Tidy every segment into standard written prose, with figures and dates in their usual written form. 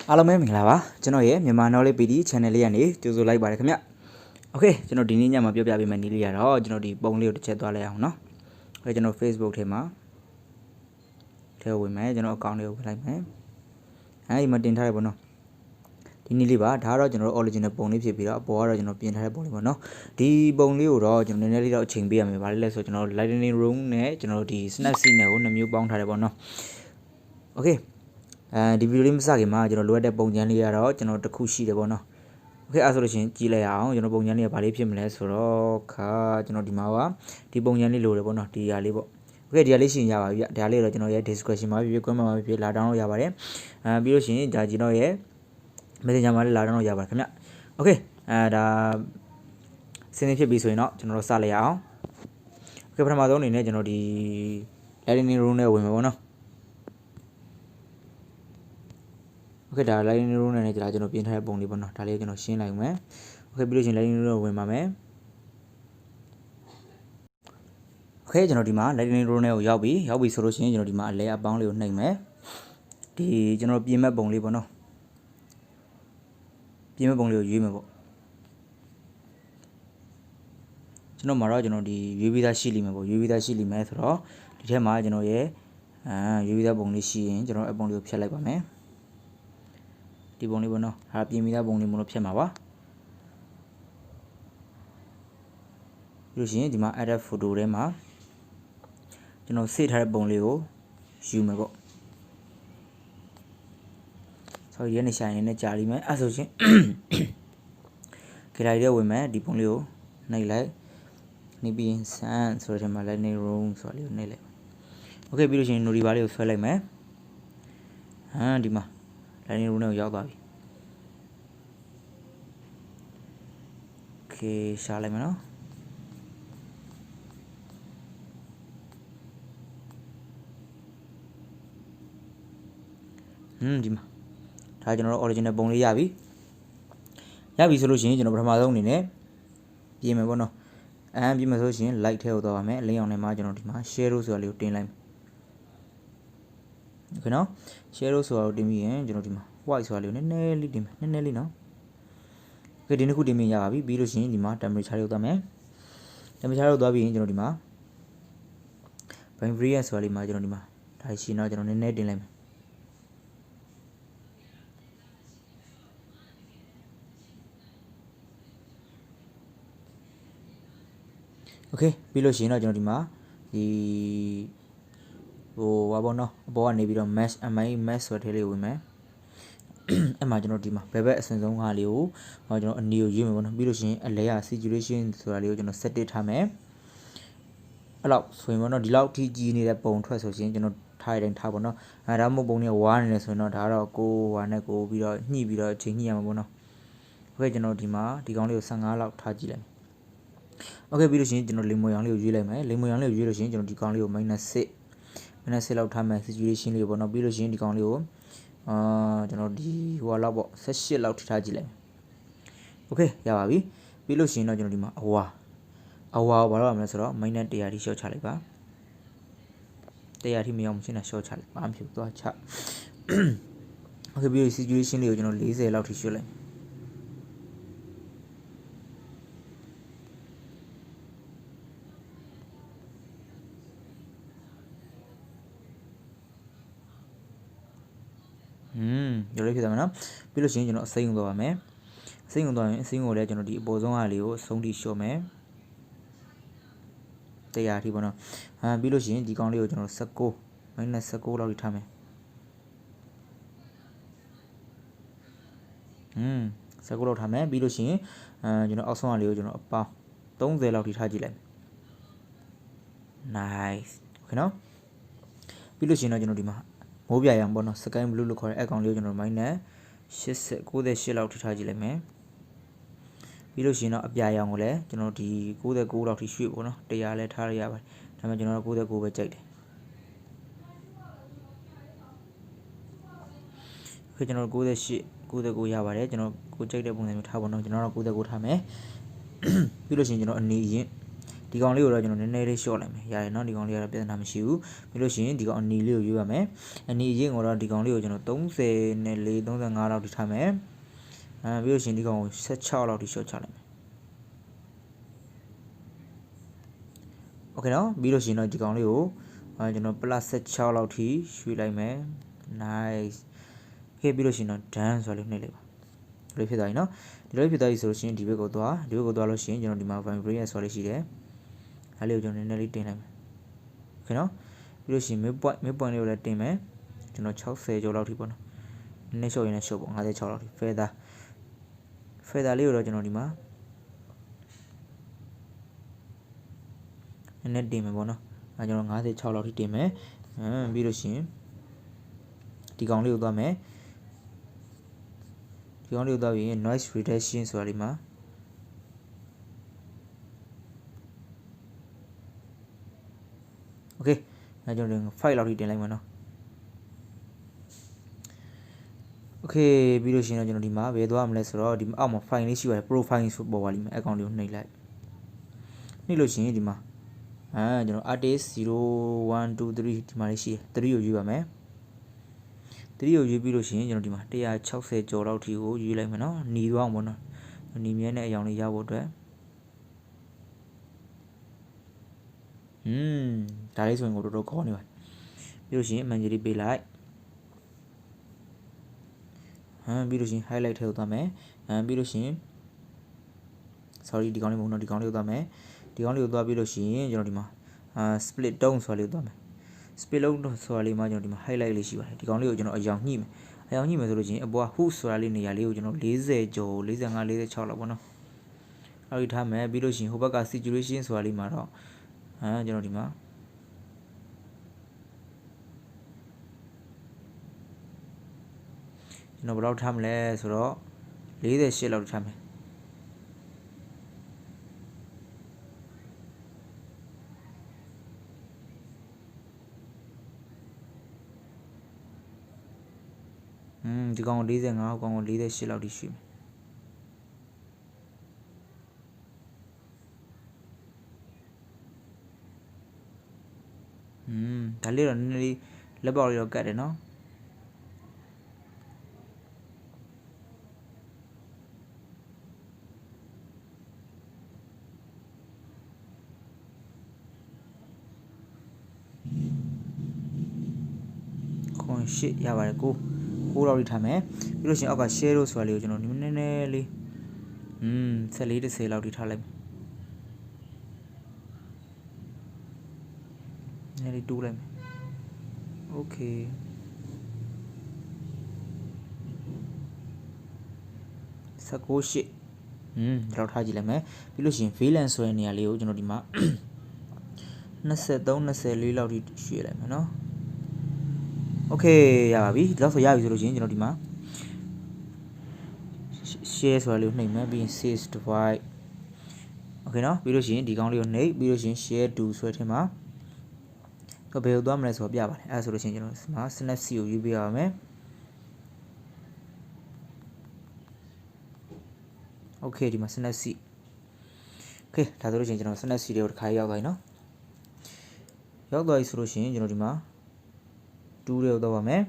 အားလုံးပဲမင်္ဂလာပါကျွန်တော်ရဲ့မြန်မာ knowledge PD channel လေးကနေကြိုဆိုလိုက်ပါတယ်ခင်ဗျโอเคကျွန်တော်ဒီနေ့ညမှာပြောပြပေးမယ့်နည်းလေးကတော့ကျွန်တော်ဒီပုံလေးကိုတစ်ချက်သွားလိုက်အောင်เนาะโอเคကျွန်တော် Facebook ထဲမှာထဲဝင်မယ်ကျွန်တော် account လေးကိုဝင်လိုက်မယ်အဲဒီမှာတင်ထားရပေါ့နော်ဒီနည်းလေးပါဒါကတော့ကျွန်တော် original ပုံလေးဖြစ်ပြီးတော့အပေါ်ကတော့ကျွန်တော်ပြင်ထားတဲ့ပုံလေးပေါ့နော်ဒီပုံလေးကိုတော့ကျွန်တော်နည်းနည်းလေးတော့အချိန်ပေးရမယ်ဗါလဲဆိုကျွန်တော် Lightroom နဲ့ကျွန်တော်ဒီ Snapseed နဲ့ကိုနှစ်မျိုးပေါင်းထားတယ်ပေါ့နော်โอเคဒီဗီဒီယိုလေးမစခင်မှာကျွန်တော်လိုအပ်တဲ့ပုံစံလေးကတော့ကျွန်တော်တစ်ခုရှိတယ်ပေါ့နော်โอเคအဲ့ဆိုလို့ရှိရင်ကြည့်လိုက်အောင်ကျွန်တော်ပုံစံလေးကဘာလေးဖြစ်မလဲဆိုတော့ခါကျွန်တော်ဒီမှာပါဒီပုံစံလေးလိုတယ်ပေါ့နော်ဒီဟာလေးပေါ့โอเคဒီဟာလေးရှိရင်ရပါပြီဗျဒါလေးတော့ကျွန်တော်ရဲ့ description မှာပြပြ comment မှာပြပြလာ download ရပါတယ်ပြီးလို့ရှိရင်ဒါကျွန်တော်ရဲ့ messenger မှာလည်းလာ download ရပါတယ်ခင်ဗျโอเคဒါစင်းနေဖြစ်ပြီဆိုရင်တော့ကျွန်တော်တို့စလိုက်ရအောင်โอเคပထမဆုံးအနေနဲ့ကျွန်တော်ဒီ Lightroom room နဲ့ဝင်မယ်ပေါ့နော်โอเคဒါ Lightroom နဲ့ကျွန်တော်ပြင်ထားတဲ့ပုံလေးပေါ့နော်ဒါလေးကိုကျွန်တော်ရှင်းလိုက်မယ်โอเคပြီးလို့ရှိရင် Lightroom ဝင်ပါမယ်โอเคကျွန်တော်ဒီမှာ Lightroom နဲ့ကိုရောက်ပြီဆိုလို့ရှိရင်ကျွန်တော်ဒီမှာအလဲအပေါင်းလေးကိုနှိပ်မယ်ဒီကျွန်တော်ပြင်မဲ့ပုံလေးပေါ့နော်ပြင်မဲ့ပုံလေးကိုရွေးမယ်ပေါ့ကျွန်တော်မှာတော့ကျွန်တော်ဒီရွေးပြီးသားရှိလိမ့်မယ်ပေါ့ရွေးပြီးသားရှိလိမ့်မယ်ဆိုတော့ဒီထဲမှာကျွန်တော်ရဲ့ရွေးပြီးသားပုံလေးရှိရင်ကျွန်တော်အပုံလေးကိုဖြတ်လိုက်ပါမယ်ဒီပုံလေးပေါ့နော်ဒါပြင်ပြီးသားပုံလေးမလို့ဖြတ်မှာပါပြီးလို့ရှိရင်ဒီမှာ edit photo ထဲမှာကျွန်တော်စေ့ထားတဲ့ပုံလေးကိုယူမယ်ပေါ့ဆိုရနေဆိုင်နေကြာလိမ့်မယ်အဲ့ဆိုရှင်ခေလိုက်တဲ့ဝင်မယ်ဒီပုံလေးကိုနှိပ်လိုက်နှိပ်ပြီးရင်ဆန်းဆိုတဲ့မှာ Lightroom ဆိုတာလေးကိုနှိပ်လိုက်โอเคပြီးလို့ရှိရင် nori bar လေးကိုဆွဲလိုက်မယ်ဒီမှာ Lightroom နဲ့ရောက်သွားပြီโอเคရှာလိုက်မယ်နော်ဒီမှာဒါကျွန်တော်တို့ original ပုံလေးရပြီဆိုလို့ရှိရင်ကျွန်တော်ပထမဆုံးအနေနဲ့ပြင်မယ်ပေါ့နော်ပြင်မယ်ဆိုလို့ရှိရင် light ထဲကိုသွားပါမယ်အလင်းရောင်ထဲမှာကျွန်တော်ဒီမှာ shadow ဆိုတာလေးကိုတင်လိုက်မယ်โอเคနော် shadow ဆိုတာကိုတင်ပြီးရင်ကျွန်တော်ဒီမှာ white ဆိုတာလေးကိုနည်းနည်းလေးတင်မယ်နည်းနည်းလေးနော်โอเคဒီနှစ်ခုတင်ပြီးရပါပြီပြီးလို့ရှိရင်ဒီမှာ temperature လေးကိုသွားမယ် temperature ကိုသွားပြီးရင်ကျွန်တော်ဒီမှာ vibrance ဆိုတာလေးမှာကျွန်တော်ဒီမှာဒါရှိတော့ကျွန်တော်နည်းနည်းတင်လိုက်မယ်โอเคပြီးလို့ရှိရင်တော့ကျွန်တော်ဒီမှာဒီဘာပေါ့နော်အပေါ်ကနေပြီးတော့ mesh mesh ဆိုတဲ့ထဲလေးဝင်မယ်အဲ့မှာကျွန်တော်ဒီမှာဘယ်ဘက်အစင်ဆုံးကလေးကိုကျွန်တော်အနီကိုရွေးမယ်ပေါ့နော်ပြီးလို့ရှိရင်အလဲရ saturation ဆိုတာလေးကိုကျွန်တော် set ထားမယ်အဲ့လောက်ဆိုရင်ပေါ့နော်ဒီလောက်ထိကြီးနေတဲ့ပုံထွက်ဆိုရင်ကျွန်တော်ထားရတိုင်းထားပေါ့နော်ဒါမှမဟုတ်ပုံနဲ့ဝါးနေတယ်ဆိုရင်တော့ဒါတော့ကိုဝါနဲ့ကိုပြီးတော့ညှိပြီးတော့ချိန်ညှိရမှာပေါ့နော်โอเคကျွန်တော်ဒီမှာဒီကောင်လေးကို15လောက်ထားကြည့်လိုက်โอเคပြီးလို့ရှိရင်ကျွန်တော်လေမွေရောင်လေးကိုရွေးလိုက်မယ်လေမွေရောင်လေးကိုရွေးလို့ရှိရင်ကျွန်တော်ဒီကောင်လေးကို -6 လောက်ထားမယ် saturation လေးပေါ့နော်ပြီးလို့ရှိရင်ဒီကောင်လေးကိုကျွန်တော်ဒီဟိုလောက်ပေါ့18လောက်ထားကြည့်လိုက်မယ်โอเคရပါပြီပြီးလို့ရှိရင်တော့ကျွန်တော်ဒီမှာအဝါဘာလို့ရမလဲဆိုတော့ -100 ထိရှော့ချလိုက်ပါ100ထိမရောက်မချင်းနဲ့ရှော့ချလိုက်ဘာမှမဖြစ်ဘူးသွားချโอเคပြီးလို့ saturation လေးကိုကျွန်တော်40လောက်ထိရှော့လိုက်ဒီလိုဖြစ်သွားမယ်နော်ပြီးလို့ရှိရင်ကျွန်တော်အစိမ်းကိုသွားပါမယ်အစိမ်းကိုသွားရင်အစိမ်းကိုလည်းကျွန်တော်ဒီအပေါ်ဆုံးအားလေးကိုအဆုံးထိလျှော့မယ်100ထိပေါ့နော်ပြီးလို့ရှိရင်ဒီကောင်လေးကိုကျွန်တော်-19လောက်ထိထားမယ်19လောက်ထားမယ်ပြီးလို့ရှိရင်ကျွန်တော်အောက်ဆုံးအားလေးကိုကျွန်တော်အပေါင်း30လောက်ထိထားကြည့်လိုက် nice โอเคနော်ပြီးလို့ရှိရင်တော့ကျွန်တော်ဒီမှာမိုးပြရောင်ပေါ့နော် sky blue လို့ခေါ်တဲ့အကောင်လေးကိုကျွန်တော်-98လောက်ထိထားကြည့်လိုက်မယ်ပြီးလို့ရှိရင်တော့အပြာရောင်ကိုလည်းကျွန်တော်ဒီ69လောက်ထိရွှေ့ပေါ့နော်100လည်းထားရရပါတယ်ဒါပေမဲ့ကျွန်တော်တို့69ပဲကြိုက်တယ်โอเคကျွန်တော်98 99ရပါတယ်ကျွန်တော်ကိုကြိုက်တဲ့ပုံစံမျိုးထားပါတော့ကျွန်တော်တို့69ထားမယ်ပြီးလို့ရှိရင်ကျွန်တော်အနေရင် ဒီကောင်လေးကိုတော့ကျွန်တော်နည်းနည်းလေးရှော့လိုက်မယ်ရတယ်နော်ဒီကောင်လေးကတော့ပြဿနာမရှိဘူးပြီးလို့ရှိရင်ဒီကောင်အနီလေးကိုယူရမယ်အနီအရင်ကတော့ဒီကောင်လေးကိုကျွန်တော်34 35လောက်ထိထားမယ်ပြီးလို့ရှိရင်ဒီကောင်ကို16လောက်ထိရှော့ချလိုက်မယ်โอเคနော်ပြီးလို့ရှိရင်တော့ဒီကောင်လေးကိုကျွန်တော် plus 16လောက်ထိရွှေ့လိုက်မယ် nice ခေပြီးလို့ရှိရင်တော့ done ဆိုလို့နှိပ်လိုက်ပါဒီလိုဖြစ်သွားပြီနော်ဒီလိုဖြစ်သွားပြီဆိုလို့ရှိရင်ဒီဘက်ကိုသွားလို့ရှိရင်ကျွန်တော်ဒီမှာ vibrate ဆိုလို့ရှိတယ်အဲ့လေးကိုကျွန်တော်နည်းနည်းလေးတင်လိုက်မယ်โอเคနော်ပြီးလို့ရှိရင် mid point လေးကိုလည်းတင်မယ်ကျွန်တော်60ကျော်လောက်ထိပေါ့နော်နည်းနည်းရှော့ရင်လည်းရှော့ပေါ့56လောက်ထိ feather လေးကိုတော့ကျွန်တော်ဒီမှာနည်းနည်းတင်မယ်ပေါ့နော်အဲကျွန်တော်56လောက်ထိတင်မယ်ပြီးလို့ရှိရင်ဒီကောင်လေးကိုသွားမယ်ဒီကောင်လေးကိုသွားပြီး noise reduction ဆိုတာလေးမှာโอเคအဲကျွန်တော်5လောက်ထိတင်လိုက်မယ်နော်โอเคပြီးလို့ရှိရင်တော့ကျွန်တော်ဒီမှာဘယ်သွားမလဲဆိုတော့ဒီအောက်မှာ file လေးရှိပါတယ် profile ဆိုပေါ်ပါလိမ့်မယ် account လေးကိုနှိပ်လိုက်လို့ရှိရင်ဒီမှာကျွန်တော် artist 0123ဒီမှာလေးရှိတယ်3ကိုယူရမယ်3ကိုယူပြီးလို့ရှိရင်ကျွန်တော်ဒီမှာ160ကျော်လောက်ထိကိုယူလိုက်မယ်နော်หนีသွားအောင်ပေါ့နော်หนีမြဲတဲ့အကြောင်းလေးရဖို့အတွက်ဒါလေးဆိုရင်ကိုတော်တော်ခေါ်နေပါပြီးလို့ရှိရင်အမှန်ကြီးလေးပေးလိုက်ပြီးလို့ရှိရင် highlight ထဲကိုသွားမယ်ပြီးလို့ရှိရင် sorry ဒီကောင်လေးမဟုတ်တော့ဒီကောင်လေးကိုသွားမယ်ဒီကောင်လေးကိုသွားပြီးလို့ရှိရင်ကျွန်တော်ဒီမှာsplit down ဆိုတာလေးကိုသွားမယ် split down ဆိုတာလေးမှာကျွန်တော်ဒီမှာ highlight လေးရှိပါတယ်ဒီကောင်လေးကိုကျွန်တော်အယောင်ညှိမယ်ဆိုလို့ရှိရင်အပေါ်က hook ဆိုတာလေးနေရာလေးကိုကျွန်တော်40ကျော်45 46လောက်ပေါ့နော်အဲ့ဒီထားမယ်ပြီးလို့ရှိရင်ဟိုဘက်က saturation ဆိုတာလေးမှာတော့ကျွန်တော်ဒီမှာကျွန်တော်ဘယ်လောက်ထားမလဲဆိုတော့48လောက်ထားမယ်ဒီကောင်45ကောင်48လောက်ထိရှိမယ်ဒါလေးတော့နည်းနည်းလေးလက်ပေါက်လေးတော့ကတ်တယ်နော်ရှစ်ရပါတယ်ကိုလောက်ထိထားမယ်ပြီးလို့ရှိရင်အောက်က share လို့ဆိုတာလေးကိုကျွန်တော်နည်းနည်းလေး14 10လောက်ထိထားလိုက်နည်းလေးတူးလိုက်မယ်โอเค19ရှစ်ဒီလောက်ထားကြည့်လိုက်မယ်ပြီးလို့ရှိရင် valence ဆိုတဲ့နေရာလေးကိုကျွန်တော်ဒီမှာ23 24လောက်ထိရွှေ့လိုက်မယ်နော်โอเคရပါပြီဒီလောက်ဆိုရပြီဆိုလို့ရှိရင်ကျွန်တော်ဒီမှာ share ဆိုတာလေးကိုနှိပ်မယ်ပြီးရင် save divide โอเคနော်ပြီးလို့ရှိရင်ဒီကောင်လေးကိုနှိပ်ပြီးလို့ရှိရင် share to ဆိုတဲ့ထဲမှာတော့ဘယ်လိုသွားမလဲဆိုတော့ပြပါတယ်အဲဆိုလို့ရှိရင်ကျွန်တော်ဒီမှာ snapseed ကိုယူပြရပါမယ်โอเคဒီမှာ snapseed โอเคဒါဆိုလို့ရှိရင်ကျွန်တော် snapseed တွေကိုတစ်ခါရောက်သွားပြီနော်ရောက်သွားပြီဆိုလို့ရှိရင်ကျွန်တော်ဒီမှာ2တွေကိုတော့ပါမယ်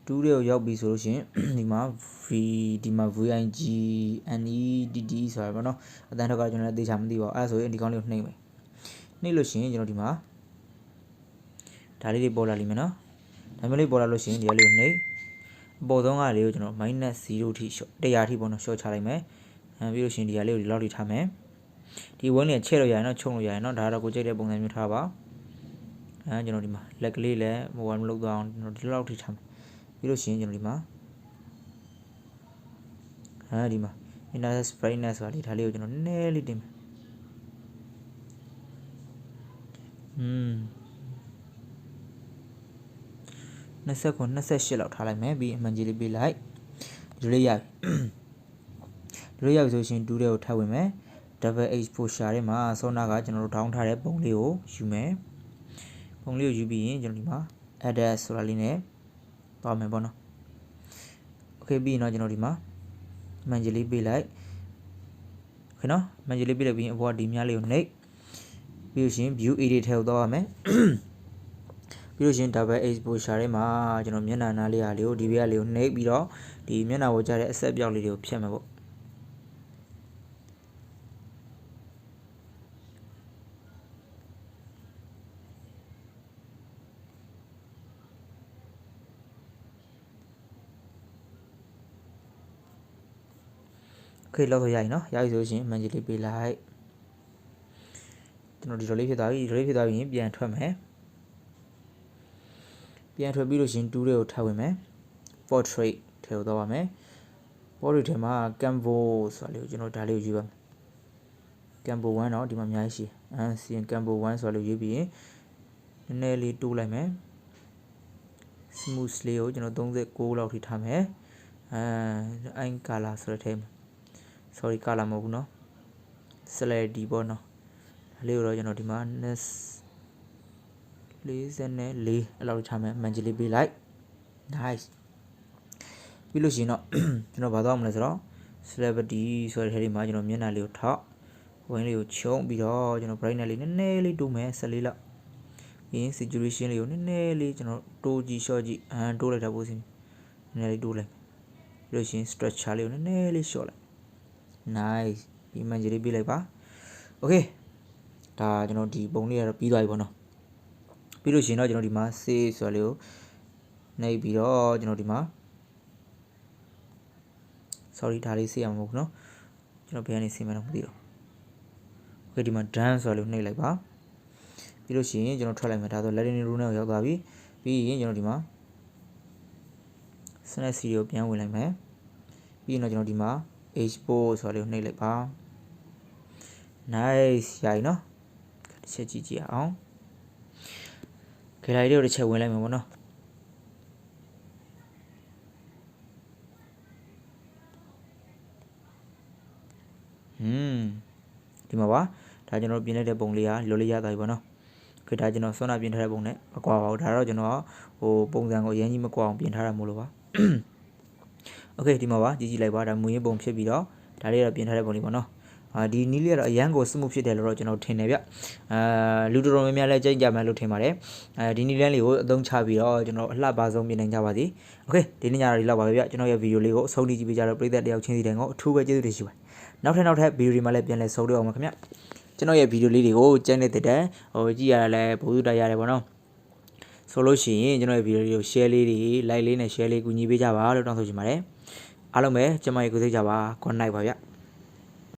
2တွေကိုရောက်ပြီဆိုလို့ရှိရင်ဒီမှာ VIG NEDD ဆိုတာပေါ့နော်အတန်းထောက်ကကျွန်တော်လည်းသိချာမသိပါဘူးအဲဆိုရင်ဒီကောင်းလေးကိုနှိပ်မယ်နှိပ်လို့ရှိရင်ကျွန်တော်ဒီမှာဒါလေးတွေပေါ်လာလိမ့်မယ်နော်ဒါမျိုးလေးပေါ်လာလို့ရှိရင်ဒီလေးကိုနှိပ်အပေါ်ဆုံးကလေးကိုကျွန်တော် -0 ထိရှော့100ထိပေါ့နော်ရှော့ချလိုက်မယ်ပြီးလို့ရှိရင်ဒီလေးကိုဒီလောက်ထိထားမယ်ဒီဝန်းလေးချဲ့လို့ရတယ်နော်ချုံလို့ရတယ်နော်ဒါကတော့ကိုကြိုက်တဲ့ပုံစံမျိုးထားပါကျွန်တော်ဒီမှာလက်ကလေးလည်းဟိုမလုပ်တော့အောင်ကျွန်တော်ဒီလောက်ထိထားမယ်ပြီးလို့ရှိရင်ကျွန်တော်ဒီမှာဒီမှာ inner brightness ဆိုတာလေးဒါလေးကိုကျွန်တော်နည်းနည်းလေးတင်မယ်29 28လောက်ထားလိုက်မယ်ပြီးအမှန်ကြီးလေးပေးလိုက်ဒီလိုရပြီဆိုရှင်2တွေကိုထပ်ဝင်မယ် double exposure ထဲမှာဆောနာကကျွန်တော်တို့ down ထားတဲ့ပုံလေးကိုယူမယ်ပုံလေးကိုယူပြီးရင်ကျွန်တော်ဒီမှာ edit ဆိုတာလေးနဲ့သွားမယ်ပေါ့နော် okay ပြီးရင်တော့ကျွန်တော်ဒီမှာအမှန်ကြီးလေးပေးလိုက် okay နော် magic လေးပြလိုက်ပြီးအပေါ်ကဒီများလေးကိုနှိပ်ပြီးလို့ရှိရင် view edit ထဲကိုသွားရမယ်ပြီးလို့ရှိရင် double exposure ထဲမှာကျွန်တော်မျက်နှာနားလေးဟာလေးကိုဒီဘက်ကလေးကိုနှိပ်ပြီးတော့ဒီမျက်နှာပေါ်ကျတဲ့အဆက်ပြောက်လေးတွေကိုဖြတ်မယ်ပေါ့ခေလောက်ဆိုရရင်နော်ရပြီဆိုရှင် magic လေးပေးလိုက်ကျွန်တော်ဒီလိုလေးဖြစ်သွားပြီဒီလိုလေးဖြစ်သွားပြီးရင်ပြန်ထွက်မယ်ပြန်ထွက်ပြီးလို့ရှင်2တွေကိုထပ်ဝင်မယ် portrait ထဲကိုသွားပါမယ် portrait ထဲမှာ canvas ဆိုတာလေးကိုကျွန်တော်ဒါလေးကိုယူပါမယ် canvas 1เนาะဒီမှာအများကြီးရှိစီရင် canvas 1ဆိုတာလေးကိုယူပြီးရင်နည်းနည်းလေးတိုးလိုက်မယ် smooth လေးကိုကျွန်တော်36လောက်ထိထားမယ်iron color ဆိုတဲ့ထဲမှာ sorry color မဟုတ်ဘူးเนาะ clarity ပေါ့เนาะဒါလေးကိုတော့ကျွန်တော်ဒီမှာ44အဲ့လောက်ထားမယ် magic လေးပေးလိုက် nice ပြီးလို့ရှိရင်တော့ကျွန်တော်ဘာသွားမလဲဆိုတော့ celebrity ဆိုတဲ့ထဲဒီမှာကျွန်တော်မျက်နှာလေးကိုထောက်ဝင်းလေးကိုချုံပြီးတော့ကျွန်တော် brightness လေးနည်းနည်းလေးတိုးမယ်14လောက်ပြီးရင် saturation လေးကိုနည်းနည်းလေးကျွန်တော်တိုးကြည့် short ကြည့်တိုးလိုက်တာပို့စီနည်းနည်းလေးတိုးလိုက်ပြီးလို့ရှိရင် structure လေးကိုနည်းနည်းလေး short လိုက် nice ဒီ magic လေးပေးလိုက်ပါ okay ဒါကျွန်တော်ဒီပုံလေးကတော့ပြီးသွားပြီပေါ့နော်ပြီးလို့ရှိရင်တော့ကျွန်တော်ဒီမှာ save ဆိုတဲ့လေးကိုနှိပ်ပြီးတော့ကျွန်တော်ဒီမှာ sorry ဒါလေး save ရမှာမဟုတ်ဘူးเนาะကျွန်တော်ဘယ်ကနေ save မှန်းတော့မသိတော့ okay ဒီမှာ done ဆိုတဲ့လေးကိုနှိပ်လိုက်ပါပြီးလို့ရှိရင်ကျွန်တော်ထွက်လိုက်မယ်ဒါဆို Lightroom room နဲ့ရောက်သွားပြီပြီးရင်ကျွန်တော်ဒီမှာ Snapseed ကိုပြန်ဝင်လိုက်မယ်ပြီးရင်တော့ကျွန်တော်ဒီမှာ export ဆိုတဲ့လေးကိုနှိပ်လိုက်ပါ nice ရပြီเนาะတစ်ချက်ကြည့်ကြည့်အောင် gallery လေးကိုတစ်ချက်ဝင်လိုက်မယ်ပေါ့နော်ဒီမှာပါဒါကျွန်တော်ပြင်လိုက်တဲ့ပုံလေးကလိုလေးရသွားပြီပေါ့နော်ခေဒါကျွန်တော်ဆွမ်းနာပြင်ထားတဲ့ပုံနဲ့မကွာပါဘူးဒါတော့ကျွန်တော်ဟိုပုံစံကိုအရင်ကြီးမကွာအောင်ပြင်ထားတာမို့လို့ပါโอเคဒီမှာပါကြည့်လိုက်ပါဒါမူရင်းပုံဖြစ်ပြီးတော့ဒါလေးတော့ပြင်ထားတဲ့ပုံလေးပေါ့နော်ဒီနီးလေးကတော့အရန်ကိုစမှုဖြစ်တယ်လို့တော့ကျွန်တော်ထင်တယ်ဗျလူတော်တော်များများလည်းကြိုက်ကြမယ်လို့ထင်ပါတယ်ဒီနီးလန်းလေးကိုအသုံးချပြီးတော့ကျွန်တော်အလှပဆုံးပြင်နိုင်ကြပါစေโอเคဒီနေ့ညတော့ဒီလောက်ပါပဲဗျကျွန်တော်ရဲ့ဗီဒီယိုလေးကိုအဆုံးထိကြည့်ပေးကြတော့ပရိသတ်တယောက်ချင်းစီတိုင်းကိုအထူးပဲကျေးဇူးတင်ရှိပါတယ်နောက်ထပ်ဗီဒီယိုတွေမှာလည်းပြန်လည်ဆုံတွေ့အောင်ပါခင်ဗျကျွန်တော်ရဲ့ဗီဒီယိုလေးတွေကိုကြိုက်နေတဲ့တဲ့ကြည့်ရတာလည်းဘုသူတိုက်ရတယ်ပေါ့နော်ဆိုလို့ရှိရင်ကျွန်တော်ရဲ့ဗီဒီယိုလေးကို share လေးတွေ like လေးနဲ့ share လေးကူညီပေးကြပါလို့တောင်းဆိုချင်ပါတယ်အားလုံးပဲကျမရဲ့ကိုစိတ်ကြပါ good night ပါဗျ